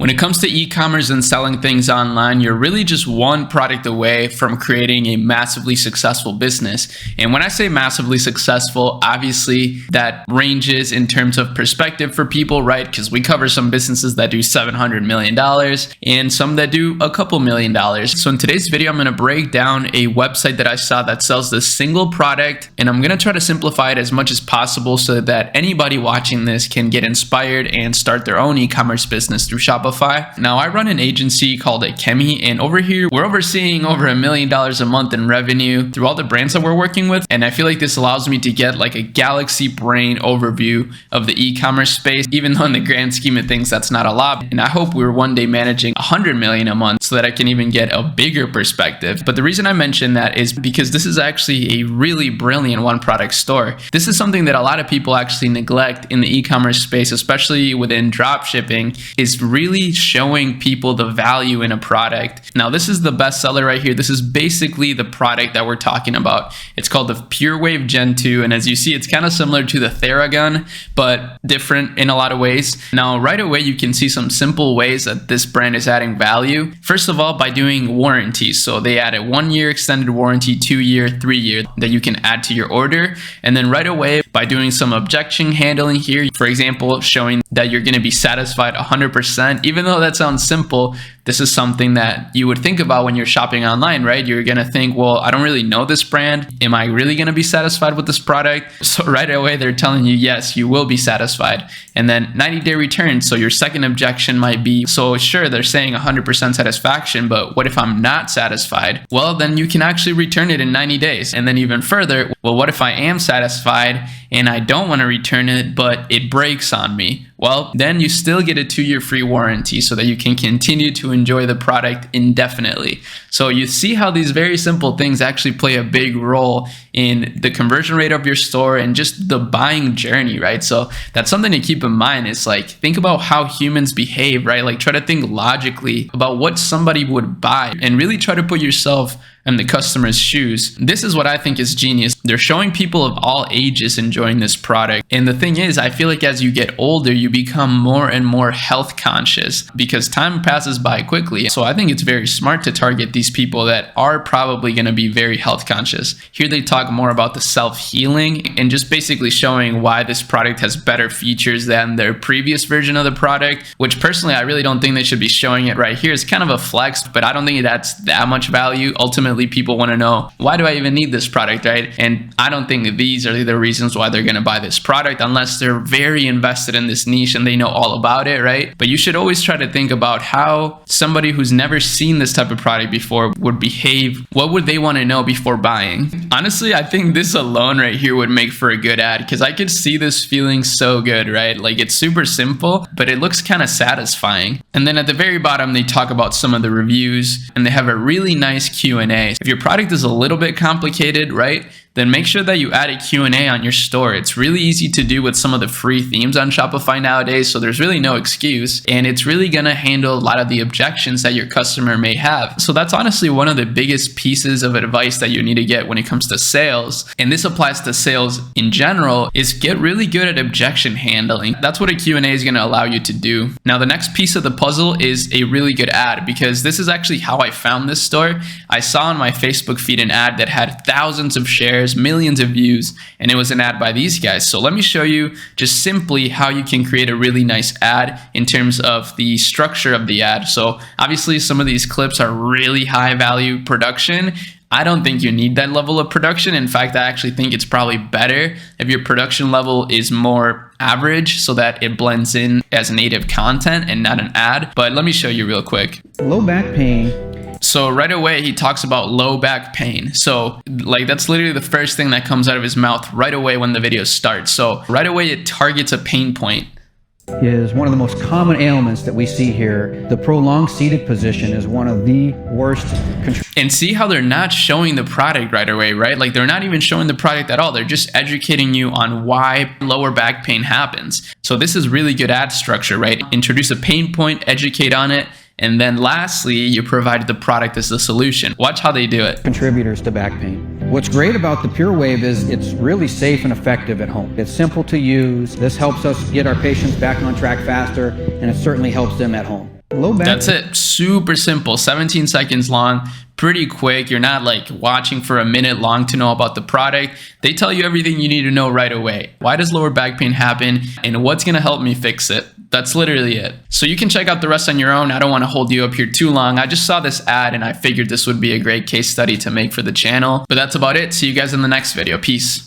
When it comes to e-commerce and selling things online, you're really just one product away from creating a massively successful business. And when I say massively successful, obviously that ranges in terms of perspective for people, right? Because we cover some businesses that do $700 million and some that do a couple $1,000,000. So in today's video, I'm going to break down a website that I saw that sells this single product, and I'm going to try to simplify it as much as possible so that anybody watching this can get inspired and start their own e-commerce business through Shopify. Now, I run an agency called Ecommerce, and over here, we're overseeing over $1 million a month in revenue through all the brands that we're working with. And I feel like this allows me to get like a galaxy brain overview of the e-commerce space, even though in the grand scheme of things, that's not a lot. And I hope we're one day managing 100 million a month so that I can even get a bigger perspective. But the reason I mention that is because this is actually a really brilliant one product store. This is something that a lot of people actually neglect in the e-commerce space, especially within drop shipping, is really showing people the value in a product. Now, this is the best seller right here. This is basically the product that we're talking about. It's called the PureWave Gen 2. And as you see, it's kind of similar to the Theragun, but different in a lot of ways. Now, right away, you can see some simple ways that this brand is adding value. First of all, by doing warranties. So they add a 1-year extended warranty, 2-year, 3-year that you can add to your order. And then right away, by doing some objection handling here, for example, showing that you're going to be satisfied 100%. Even though that sounds simple, this is something that you would think about when you're shopping online, right? You're going to think, well, I don't really know this brand. Am I really going to be satisfied with this product? So right away, they're telling you, yes, you will be satisfied. And then 90-day return. So your second objection might be, so sure, they're saying 100% satisfaction, but what if I'm not satisfied? Well, then you can actually return it in 90 days. And then even further, well, what if I am satisfied and I don't want to return it, but it breaks on me? Well, then you still get a 2-year free warranty so that you can continue to enjoy the product indefinitely. So you see how these very simple things actually play a big role in the conversion rate of your store and just the buying journey, right? So that's something to keep in mind. It's like, think about how humans behave, right? Like, try to think logically about what somebody would buy and really try to put yourself in the customer's shoes. This is what I think is genius. They're showing people of all ages enjoying this product. And the thing is, I feel like as you get older, you become more and more health conscious because time passes by quickly. So I think it's very smart to target these people that are probably going to be very health conscious. Here they talk more about the self-healing and just basically showing why this product has better features than their previous version of the product, which personally, I really don't think they should be showing it right here. It's kind of a flex, but I don't think that's that much value. Ultimately, people want to know, why do I even need this product, right? And I don't think these are the reasons why they're going to buy this product unless they're very invested in this niche and they know all about it, right? But you should always try to think about how somebody who's never seen this type of product before would behave. What would they want to know before buying? Honestly, I think this alone right here would make for a good ad because I could see this feeling so good, right? Like, it's super simple, but it looks kind of satisfying. And then at the very bottom, they talk about some of the reviews and they have a really nice Q&A. If your product is a little bit complicated, right, then make sure that you add a Q&A on your store. It's really easy to do with some of the free themes on Shopify nowadays, so there's really no excuse, and it's really gonna handle a lot of the objections that your customer may have. So that's honestly one of the biggest pieces of advice that you need to get when it comes to sales, and this applies to sales in general, is get really good at objection handling. That's what a Q&A is gonna allow you to do. Now, the next piece of the puzzle is a really good ad, because this is actually how I found this store. I saw on my Facebook feed an ad that had thousands of shares, millions of views, and it was an ad by these guys. So let me show you just simply how you can create a really nice ad in terms of the structure of the ad. So obviously some of these clips are really high value production. I don't think you need that level of production. In fact, I actually think it's probably better if your production level is more average so that it blends in as native content and not an ad. But let me show you real quick. Low back pain. So right away, he talks about low back pain. So like, that's literally the first thing that comes out of his mouth right away when the video starts. So right away, it targets a pain point. Is one of the most common ailments that we see here. The prolonged seated position is one of the worst. And see how they're not showing the product right away, right? Like, they're not even showing the product at all. They're just educating you on why lower back pain happens. So this is really good ad structure, right? Introduce a pain point, educate on it, and then lastly, you provide the product as the solution. Watch how they do it. Contributors to back pain. What's great about the Pure Wave is it's really safe and effective at home. It's simple to use. This helps us get our patients back on track faster, and it certainly helps them at home. Low back. That's it. Super simple. 17 seconds long. Pretty quick. You're not like watching for a minute long to know about the product. They tell you everything you need to know right away. Why does lower back pain happen, and what's going to help me fix it? That's literally it. So you can check out the rest on your own. I don't want to hold you up here too long. I just saw this ad and I figured this would be a great case study to make for the channel. But that's about it. See you guys in the next video. Peace.